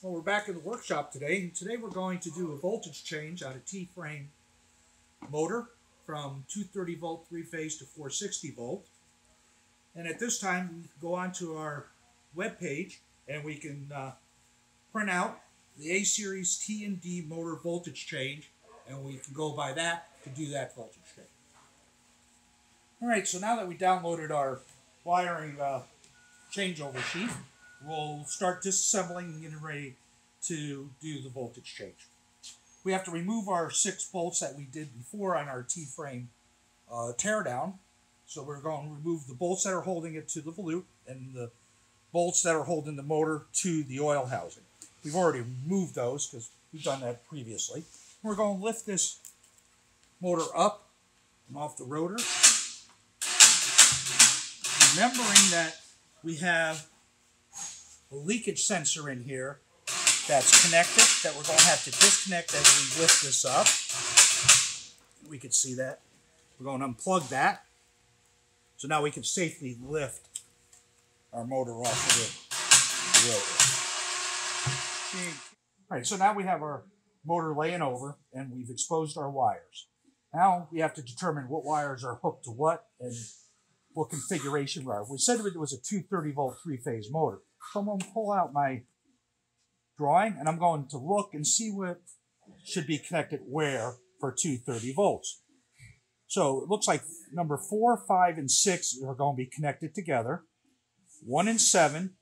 Well, we're back in the workshop today, and today we're going to do a voltage change on a T-frame motor from 230 volt 3-phase to 460 volt. And at this time, we go onto our web page and we can print out the A-series T and D motor voltage change, and we can go by that to do that voltage change. All right, so now that we downloaded our wiring changeover sheet, we'll start disassembling and getting ready to do the voltage change. We have to remove our 6 bolts that we did before on our T-frame teardown. So we're going to remove the bolts that are holding it to the volute and the bolts that are holding the motor to the oil housing. We've already removed those because we've done that previously. We're going to lift this motor up and off the rotor, remembering that we have a leakage sensor in here that's connected that we're going to have to disconnect as we lift this up. We can see that. We're going to unplug that. So now we can safely lift our motor off of the rotor. All right, so now we have our motor laying over and we've exposed our wires. Now we have to determine what wires are hooked to what and what configuration we are. We said it was a 230 volt 3-phase motor. So I'm going to pull out my drawing and I'm going to look and see what should be connected where for 230 volts. So it looks like number 4, 5, and 6 are going to be connected together. 1 and 7,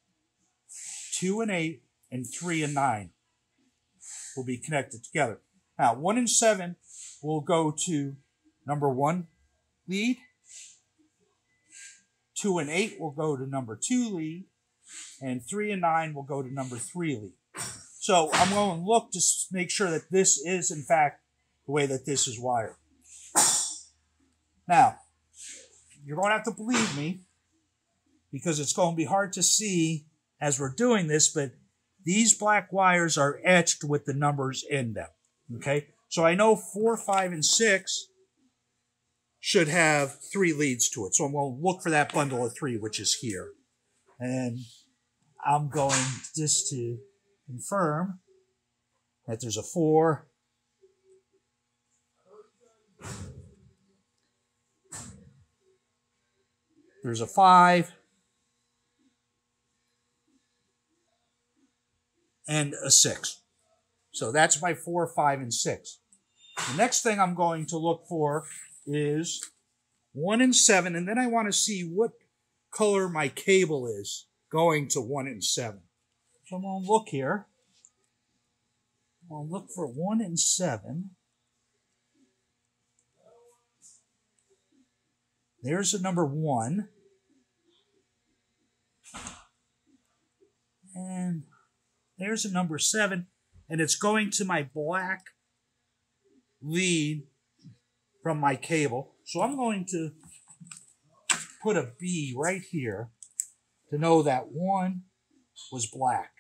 2 and 8, and 3 and 9 will be connected together. Now 1 and 7 will go to number 1 lead. 2 and 8 will go to number 2 lead. And 3 and 9 will go to number 3 lead. So I'm going to look to make sure that this is, in fact, the way that this is wired. Now, you're going to have to believe me because it's going to be hard to see as we're doing this, but these black wires are etched with the numbers in them. Okay? So I know 4, 5, and 6 should have 3 leads to it. So I'm going to look for that bundle of 3, which is here. And I'm going just to confirm that there's a 4, there's a 5, and a 6. So that's my 4, 5, and 6. The next thing I'm going to look for is 1 and 7, and then I want to see what color my cable is going to 1 and 7. So I'm going to look here. I'll look for 1 and 7. There's the number 1. And there's the number 7. And it's going to my black lead from my cable. So I'm going to put a B right here to know that 1 was black.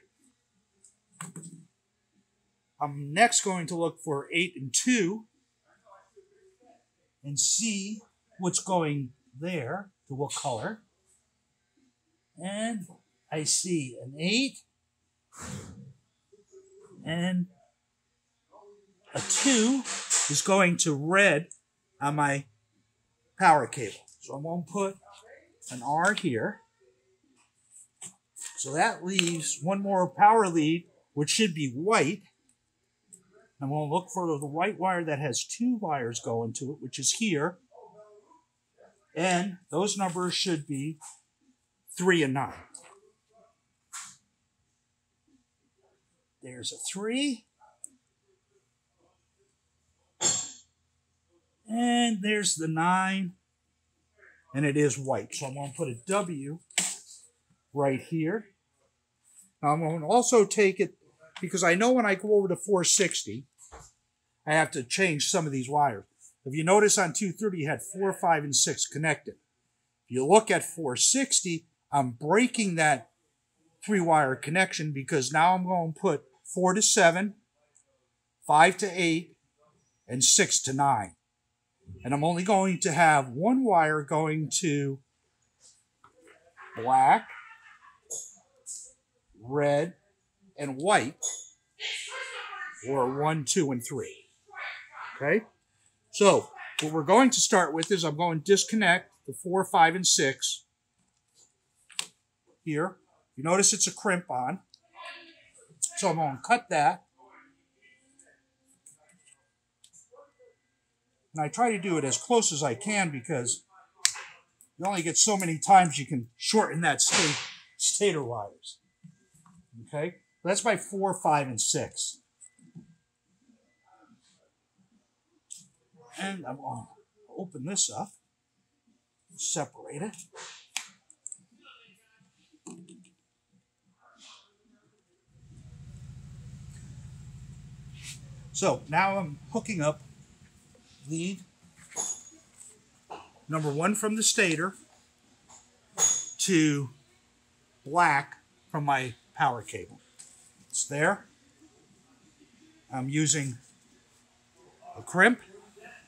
I'm next going to look for 8 and 2 and see what's going there, to what color. And I see an 8 and a 2 is going to red on my power cable. So I'm going to put an R here. So that leaves one more power lead, which should be white. I'm going to look for the white wire that has 2 wires going to it, which is here. And those numbers should be 3 and 9. There's a 3. And there's the 9. And it is white. So I'm going to put a W right here. Now I'm going to also take it, because I know when I go over to 460, I have to change some of these wires. If you notice on 230, you had 4, 5, and 6 connected. If you look at 460, I'm breaking that 3-wire connection because now I'm going to put 4 to 7, 5 to 8, and 6 to 9. And I'm only going to have 1 wire going to black, red, and white, or 1, 2, and 3. Okay? So, what we're going to start with is I'm going to disconnect the 4, 5, and 6 here. You notice it's a crimp on. So I'm going to cut that. And I try to do it as close as I can because you only get so many times you can shorten that stator wires. Okay? That's my 4, 5, and 6. And I'm going to open this up, separate it. So now I'm hooking up lead number 1 from the stator to black from my power cable. It's there. I'm using a crimp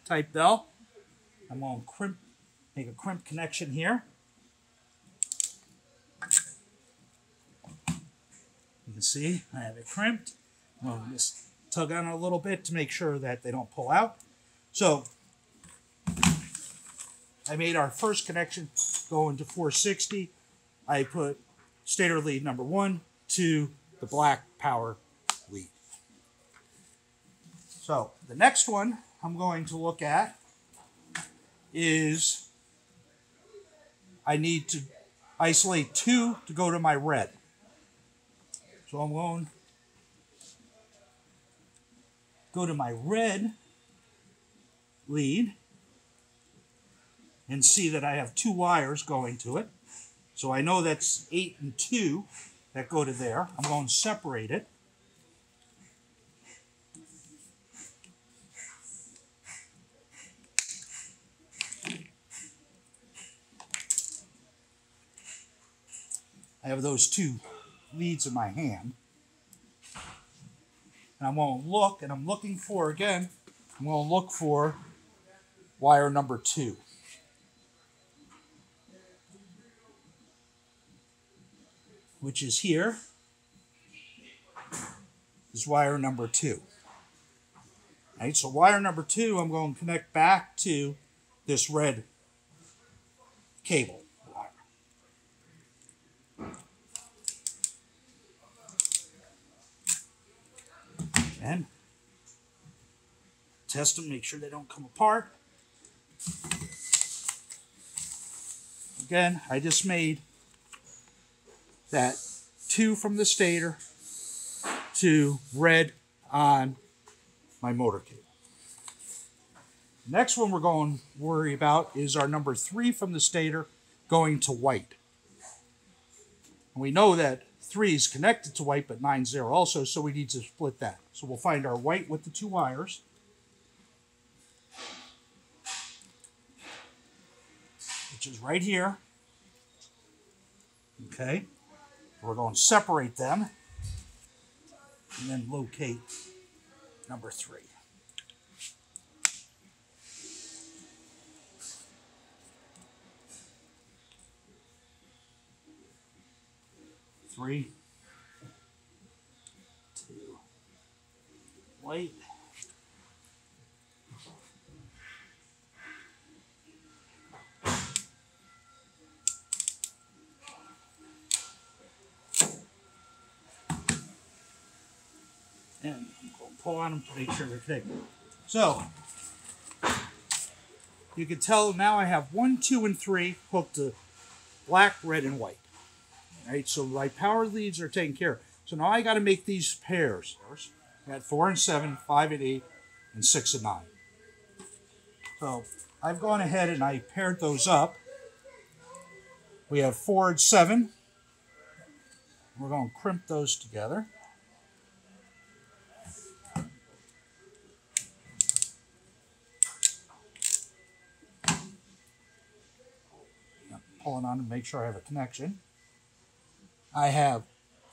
type bell. I'm going to make a crimp connection here. You can see I have it crimped. I'm going to just tug on it a little bit to make sure that they don't pull out. So I made our first connection go into 460. I put stator lead number 1 to the black power lead. So the next one I'm going to look at is I need to isolate 2 to go to my red. So I'm going to go to my red lead and see that I have 2 wires going to it. So I know that's 8 and 2 that go to there. I'm going to separate it. I have those 2 leads in my hand. And I'm going to look, and I'm looking for, again, I'm going to look for wire number 2. Which is here, is wire number 2. Right, so wire number 2, I'm going to connect back to this red cable wire. And test them, make sure they don't come apart. Again, I just made that 2 from the stator to red on my motor cable. Next one we're going to worry about is our number 3 from the stator going to white. And we know that 3 is connected to white, but 9's there also, so we need to split that. So we'll find our white with the 2 wires. Which is right here. Okay. We're going to separate them and then locate number 3. Three, 2, white. And I'm going to pull on them to make sure they're connected. So, you can tell now I have 1, 2, and 3 hooked to black, red, and white. All right, so my power leads are taken care of. So now I got to make these pairs. I got 4 and 7, 5 and 8, and 6 and 9. So I've gone ahead and I paired those up. We have 4 and 7. We're going to crimp those together. Pulling on to make sure I have a connection. I have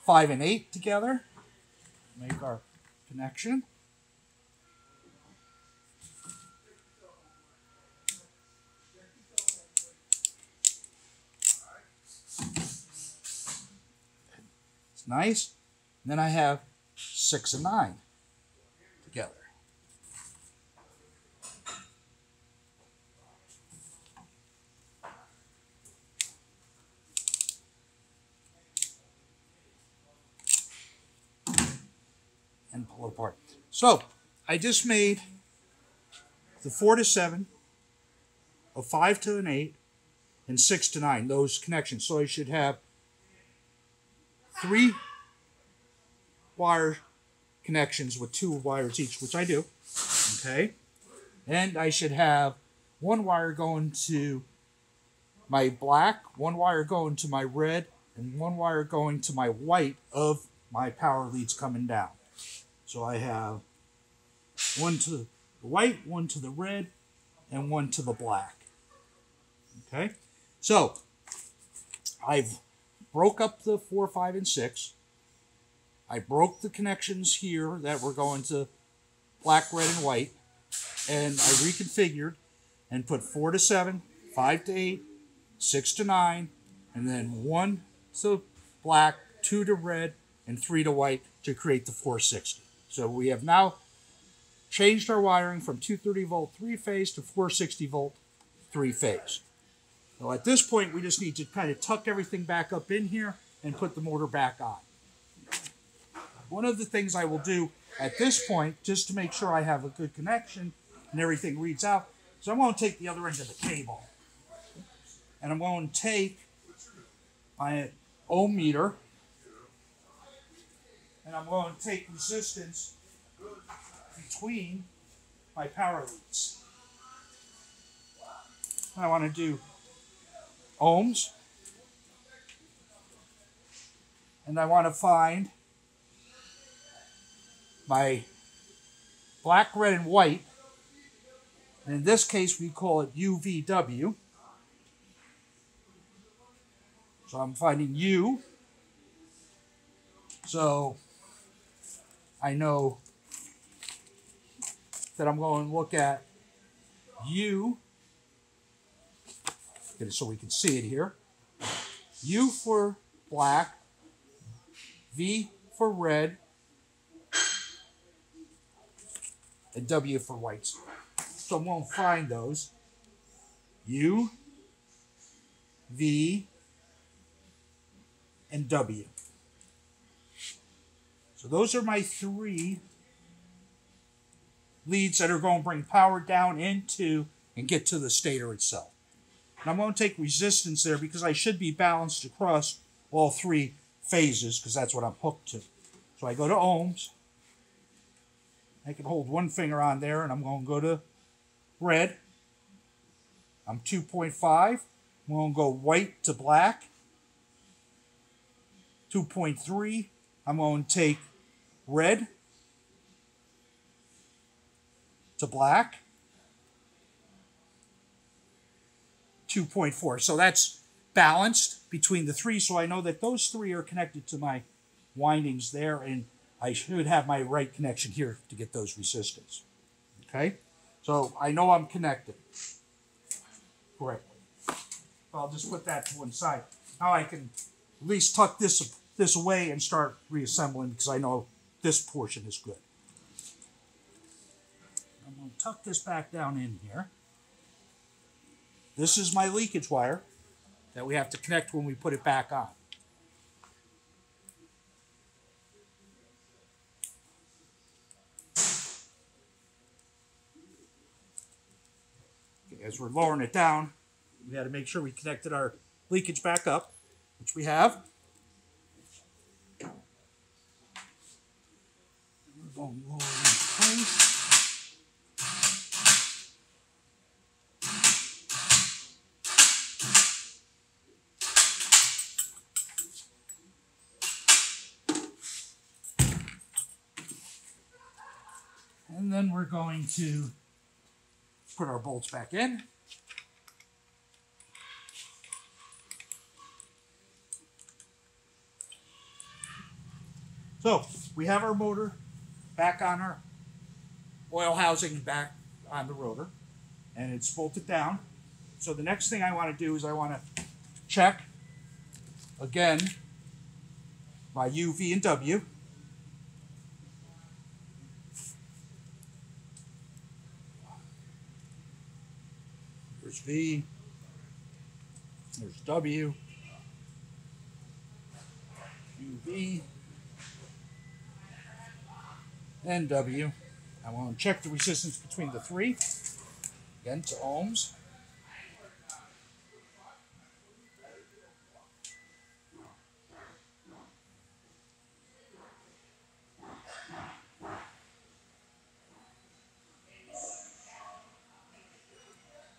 5 and 8 together. Make our connection. It's nice. And then I have 6 and 9 together. And pull it apart. So I just made the 4 to 7, a 5 to an 8, and 6 to 9, those connections. So I should have 3 wire connections with 2 wires each, which I do. Okay. And I should have 1 wire going to my black, 1 wire going to my red, and 1 wire going to my white of my power leads coming down. So I have 1 to the white, 1 to the red, and 1 to the black. Okay, so I've broke up the 4, 5, and 6. I broke the connections here that were going to black, red, and white, and I reconfigured and put 4 to 7, 5 to 8, 6 to 9, and then 1 to black, 2 to red, and 3 to white to create the 460. So we have now changed our wiring from 230 volt 3-phase to 460 volt 3-phase. So at this point, we just need to kind of tuck everything back up in here and put the motor back on. One of the things I will do at this point, just to make sure I have a good connection and everything reads out, is I'm going to take the other end of the cable. And I'm going to take my ohm meter, and I'm going to take resistance between my power leads. I want to do ohms, and I want to find my black, red, and white, and in this case we call it UVW. So I'm finding U, so I know that I'm going to look at U, get it so we can see it here. U for black, V for red, and W for whites. So I'm going to find those. U, V, and W. So those are my 3 leads that are going to bring power down into and get to the stator itself. And I'm going to take resistance there because I should be balanced across all 3 phases because that's what I'm hooked to. So I go to ohms. I can hold 1 finger on there and I'm going to go to red. I'm 2.5. I'm going to go white to black. 2.3. I'm going to take red to black. 2.4. So that's balanced between the 3. So I know that those 3 are connected to my windings there, and I should have my right connection here to get those resistance. Okay? So I know I'm connected correctly. I'll just put that to one side. Now I can at least tuck this away and start reassembling because I know this portion is good. I'm going to tuck this back down in here. This is my leakage wire that we have to connect when we put it back on. Okay, as we're lowering it down, we had to make sure we connected our leakage back up, which we have. We're going to lower it in place. And then we're going to put our bolts back in. So we have our motor back on our oil housing, back on the rotor, and it's bolted down. So the next thing I want to do is I want to check again my U, V, and W. V, there's W, UV, and W. I want to check the resistance between the three, again to ohms.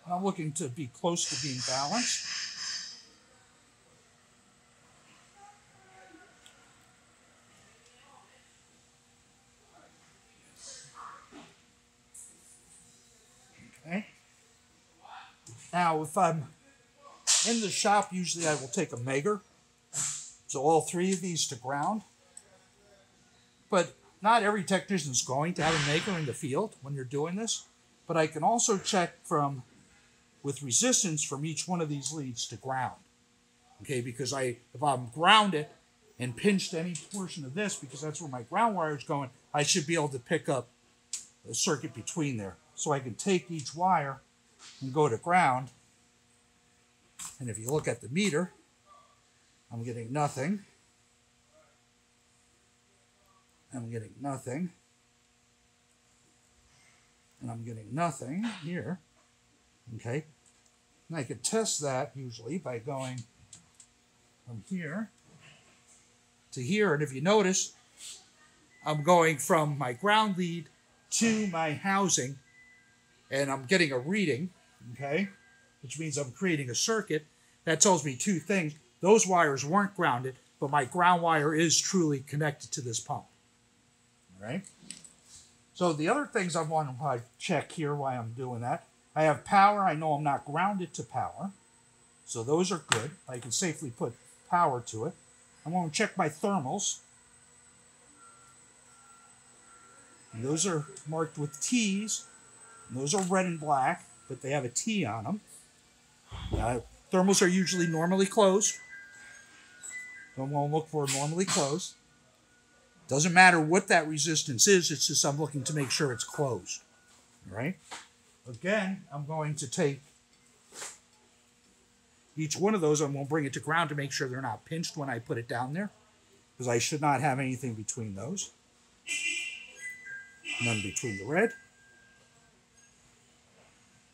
I'm looking to be close to being balanced. Okay. Now, if I'm in the shop, usually I will take a Megger. So all three of these to ground. But not every technician is going to have a Megger in the field when you're doing this. But I can also check with resistance from each one of these leads to ground. Okay, because if I'm grounded and pinched any portion of this, because that's where my ground wire is going, I should be able to pick up the circuit between there. So I can take each wire and go to ground. And if you look at the meter, I'm getting nothing. I'm getting nothing. And I'm getting nothing here. Okay. And I could test that usually by going from here to here. And if you notice, I'm going from my ground lead to my housing, and I'm getting a reading, okay, which means I'm creating a circuit. That tells me two things. Those wires weren't grounded, but my ground wire is truly connected to this pump. All right? So the other things I want to check here while I'm doing that, I have power. I know I'm not grounded to power. So those are good. I can safely put power to it. I want to check my thermals. And those are marked with T's. And those are red and black, but they have a T on them. Thermals are usually normally closed. Don't want to look for normally closed. Doesn't matter what that resistance is, it's just I'm looking to make sure it's closed. All right? Again, I'm going to take each one of those, I'm going to bring it to ground to make sure they're not pinched when I put it down there, because I should not have anything between those. None between the red.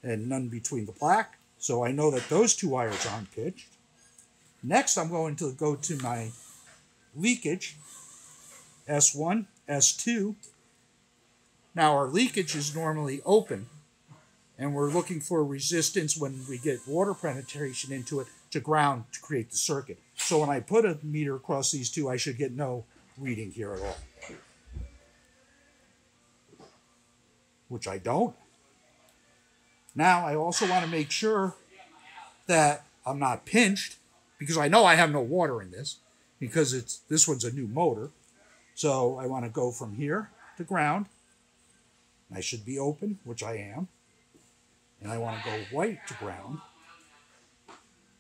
And none between the black. So I know that those two wires aren't pitched. Next, I'm going to go to my leakage, S1, S2. Now, our leakage is normally open, and we're looking for resistance when we get water penetration into it to ground to create the circuit. So when I put a meter across these two, I should get no reading here at all, which I don't. Now, I also want to make sure that I'm not pinched, because I know I have no water in this, because this one's a new motor. So I want to go from here to ground. I should be open, which I am. And I want to go white to ground,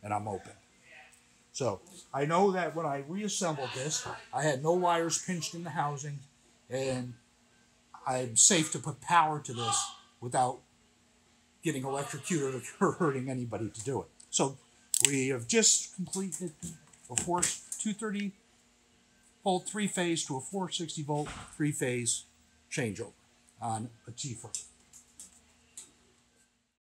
and I'm open. So I know that when I reassembled this, I had no wires pinched in the housing, and I'm safe to put power to this without getting electrocuted or hurting anybody to do it. So we have just completed a 230 volt 3-phase to a 460 volt 3-phase changeover on a T-frame.